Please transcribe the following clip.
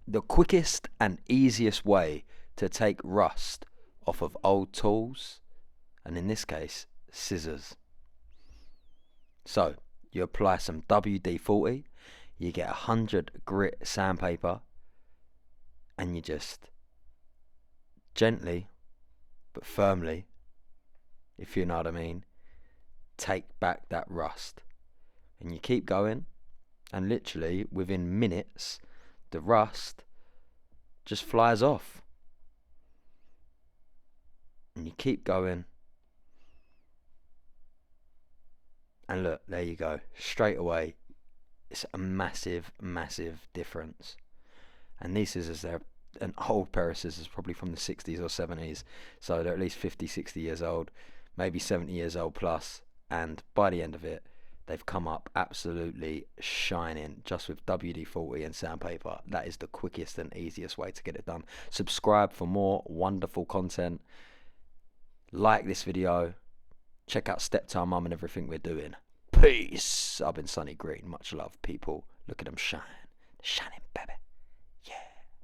The quickest and easiest way to take rust off of old tools, and in this case, scissors. So, you apply some WD-40, you get 100 grit sandpaper, and you just gently but firmly, if you know what I mean, take back that rust. And you keep going, and literally within minutes, the rust just flies off. And you keep going, and look, there you go, straight away. It's a massive, massive difference. And these scissors, they're an old pair of scissors, probably from the 60s or 70s, so they're at least 50, 60 years old, maybe 70 years old plus, and by the end of it, they've come up absolutely shining just with WD-40 and sandpaper. That is the quickest and easiest way to get it done. Subscribe for more wonderful content. Like this video. Check out Step Time Mum and everything we're doing. Peace. I've been Sonny Green. Much love, people. Look at them shine. Shining, baby.